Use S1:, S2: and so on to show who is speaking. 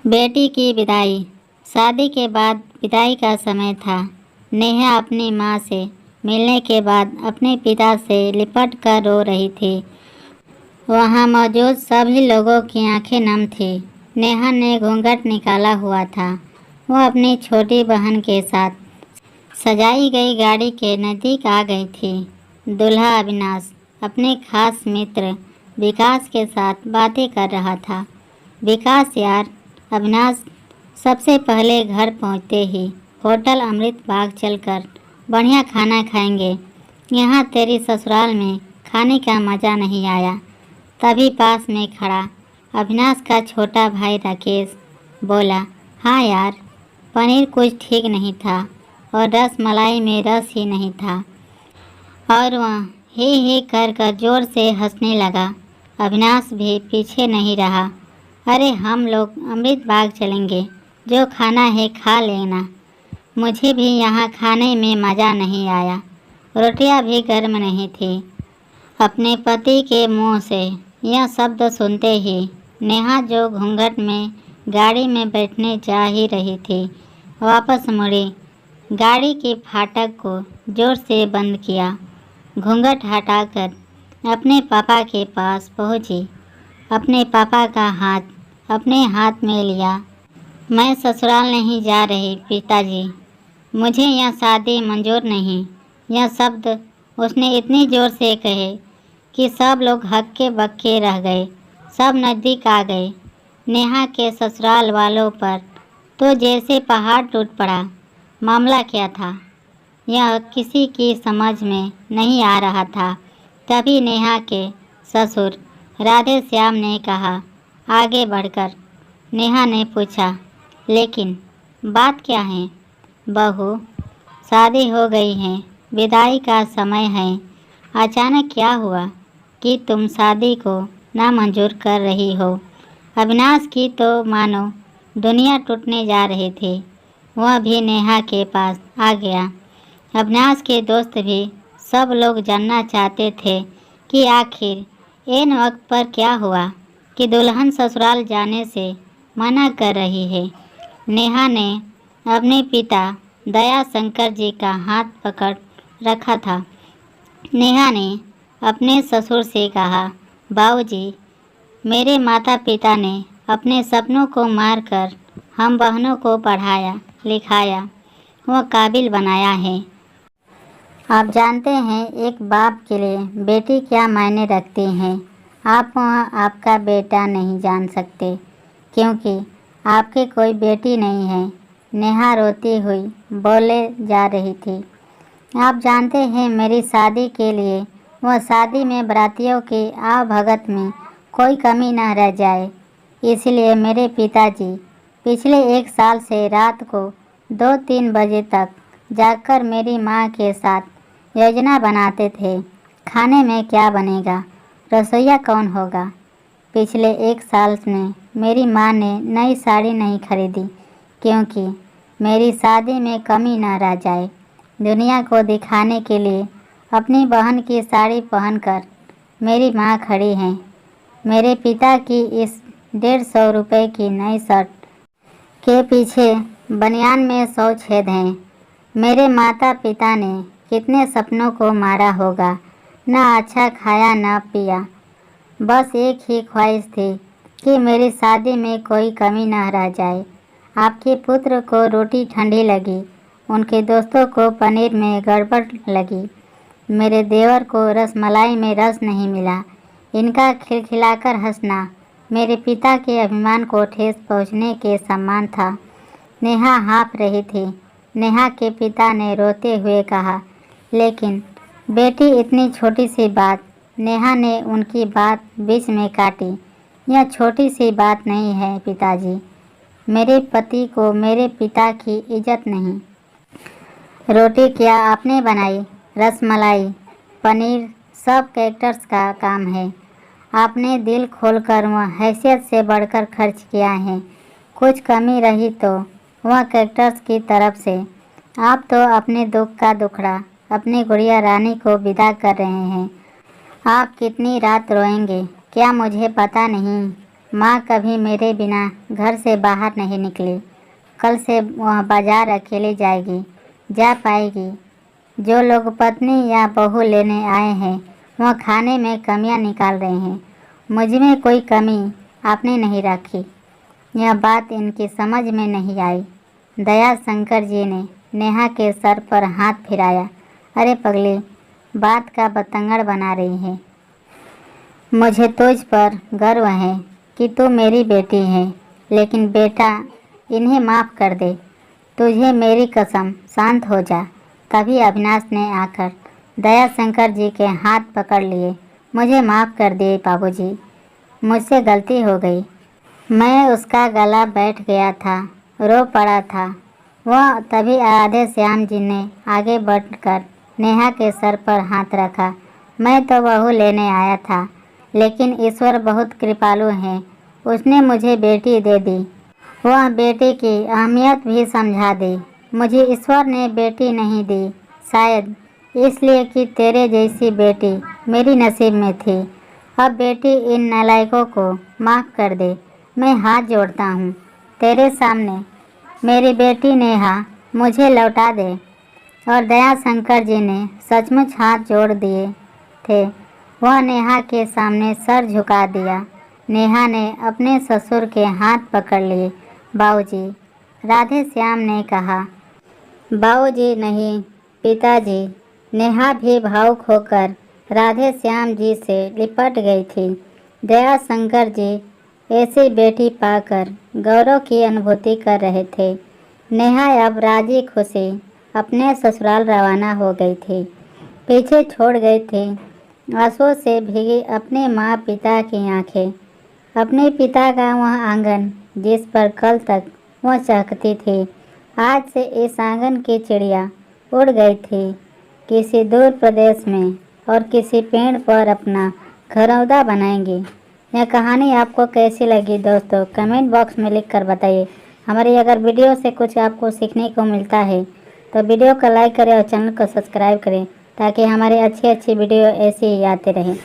S1: बेटी की विदाई। शादी के बाद विदाई का समय था। नेहा अपनी माँ से मिलने के बाद अपने पिता से लिपट कर रो रही थी। वहाँ मौजूद सभी लोगों की आंखें नम थीं। नेहा ने घूंघट निकाला हुआ था। वो अपनी छोटी बहन के साथ सजाई गई गाड़ी के नज़दीक आ गई थी। दूल्हा अविनाश अपने खास मित्र विकास के साथ बातें कर रहा था। विकास यार, अविनाश सबसे पहले घर पहुंचते ही होटल अमृत बाग चलकर बढ़िया खाना खाएंगे। यहाँ तेरी ससुराल में खाने का मज़ा नहीं आया। तभी पास में खड़ा अविनाश का छोटा भाई राकेश बोला, हाँ यार, पनीर कुछ ठीक नहीं था और रस मलाई में रस ही नहीं था। और वह ही कर जोर से हंसने लगा। अविनाश भी पीछे नहीं रहा। अरे हम लोग अमृत बाग चलेंगे, जो खाना है खा लेना। मुझे भी यहाँ खाने में मज़ा नहीं आया। रोटियाँ भी गर्म नहीं थी। अपने पति के मुंह से यह शब्द सुनते ही नेहा, जो घूंघट में गाड़ी में बैठने जा ही रही थी, वापस मुड़ी। गाड़ी के फाटक को जोर से बंद किया। घूंघट हटाकर अपने पापा के पास पहुंची। अपने पापा का हाथ अपने हाथ में लिया। मैं ससुराल नहीं जा रही पिताजी, मुझे यह शादी मंजूर नहीं। यह शब्द उसने इतनी ज़ोर से कहे कि सब लोग हक्के बक्के रह गए। सब नज़दीक आ गए। नेहा के ससुराल वालों पर तो जैसे पहाड़ टूट पड़ा। मामला क्या था, यह किसी की समझ में नहीं आ रहा था। तभी नेहा के ससुर राधे श्याम ने कहा, आगे बढ़कर। नेहा ने पूछा, लेकिन बात क्या है? बहू, शादी हो गई है, विदाई का समय है। अचानक क्या हुआ कि तुम शादी को नामंजूर कर रही हो? अविनाश की तो मानो दुनिया टूटने जा रही थी। वह भी नेहा के पास आ गया। अविनाश के दोस्त भी सब लोग जानना चाहते थे कि आखिर ऐन वक्त पर क्या हुआ कि दुल्हन ससुराल जाने से मना कर रही है। नेहा ने अपने पिता दया शंकर जी का हाथ पकड़ रखा था। नेहा ने अपने ससुर से कहा, बाबूजी, मेरे माता पिता ने अपने सपनों को मारकर हम बहनों को पढ़ाया लिखाया, वह काबिल बनाया है। आप जानते हैं एक बाप के लिए बेटी क्या मायने रखती हैं। आप वहाँ आपका बेटा नहीं जान सकते क्योंकि आपके कोई बेटी नहीं है। नेहा रोती हुई बोले जा रही थी। आप जानते हैं मेरी शादी के लिए वह शादी में बारातियों के आवभगत में कोई कमी न रह जाए, इसलिए मेरे पिताजी पिछले 1 साल से रात को 2-3 बजे तक जागकर मेरी माँ के साथ योजना बनाते थे। खाने में क्या बनेगा, रसोइया कौन होगा। पिछले 1 साल में मेरी माँ ने नई साड़ी नहीं खरीदी क्योंकि मेरी शादी में कमी न रह जाए। दुनिया को दिखाने के लिए अपनी बहन की साड़ी पहनकर मेरी माँ खड़ी हैं। मेरे पिता की इस 150 रुपये की नई शर्ट के पीछे बनियान में 100 छेद हैं। मेरे माता पिता ने कितने सपनों को मारा होगा, ना अच्छा खाया ना पिया। बस एक ही ख्वाहिश थी कि मेरी शादी में कोई कमी न रह जाए। आपके पुत्र को रोटी ठंडी लगी, उनके दोस्तों को पनीर में गड़बड़ लगी, मेरे देवर को रसमलाई में रस नहीं मिला। इनका खिलखिलाकर हंसना मेरे पिता के अभिमान को ठेस पहुंचने के समान था। नेहा हाँफ रही थी। नेहा के पिता ने रोते हुए कहा, लेकिन बेटी, इतनी छोटी सी बात। नेहा ने उनकी बात बीच में काटी। यह छोटी सी बात नहीं है पिताजी। मेरे पति को मेरे पिता की इज्जत नहीं। रोटी क्या आपने बनाई? रसमलाई, पनीर सब कैरेक्टर्स का काम है। आपने दिल खोलकर वह हैसियत से बढ़कर खर्च किया है। कुछ कमी रही तो वह कैरेक्टर्स की तरफ से। आप तो अपने दुख का दुखड़ा अपनी गुड़िया रानी को विदा कर रहे हैं। आप कितनी रात रोएंगे क्या मुझे पता नहीं। माँ कभी मेरे बिना घर से बाहर नहीं निकली। कल से वह बाजार अकेले जाएगी, जा पाएगी। जो लोग पत्नी या बहू लेने आए हैं वह खाने में कमियां निकाल रहे हैं। मुझ में कोई कमी आपने नहीं रखी। यह बात इनकी समझ में नहीं आई। दया शंकर जी ने नेहा के सर पर हाथ फिराया। अरे पगली, बात का बतंगड़ बना रही है। मुझे तुझ पर गर्व है कि तू मेरी बेटी है, लेकिन बेटा इन्हें माफ़ कर दे। तुझे मेरी कसम, शांत हो जा। तभी अविनाश ने आकर दया शंकर जी के हाथ पकड़ लिए। मुझे माफ़ कर दिए बाबूजी, मुझसे गलती हो गई। मैं उसका गला बैठ गया था, रो पड़ा था। वह तभी राधे श्याम जी ने आगे बढ़कर नेहा के सर पर हाथ रखा। मैं तो बहू लेने आया था, लेकिन ईश्वर बहुत कृपालु है, उसने मुझे बेटी दे दी। वह बेटी की अहमियत भी समझा दी। मुझे ईश्वर ने बेटी नहीं दी, शायद इसलिए कि तेरे जैसी बेटी मेरी नसीब में थी। अब बेटी इन नालायकों को माफ़ कर दे। मैं हाथ जोड़ता हूँ तेरे सामने। मेरी बेटी नेहा मुझे लौटा दे। और दया शंकर जी ने सचमुच हाथ जोड़ दिए थे। वह नेहा के सामने सर झुका दिया। नेहा ने अपने ससुर के हाथ पकड़ लिए। बाबूजी, राधे श्याम ने कहा। बाबूजी नहीं, पिताजी। नेहा भी भावुक होकर राधे श्याम जी से लिपट गई थी। दया शंकर जी ऐसी बेटी पाकर गौरव की अनुभूति कर रहे थे। नेहा अब राजी खुशी अपने ससुराल रवाना हो गई थी। पीछे छोड़ गई थी आंसुओं से भीगी अपने माँ पिता की आंखें, अपने पिता का वह आंगन जिस पर कल तक वह चहकती थी। आज से इस आंगन की चिड़िया उड़ गई थी किसी दूर प्रदेश में और किसी पेड़ पर अपना घरौंदा बनाएंगी। यह कहानी आपको कैसी लगी दोस्तों, कमेंट बॉक्स में लिख कर बताइए। हमारी अगर वीडियो से कुछ आपको सीखने को मिलता है तो वीडियो को लाइक करें और चैनल को सब्सक्राइब करें, ताकि हमारी अच्छी वीडियो ऐसे ही आते रहें।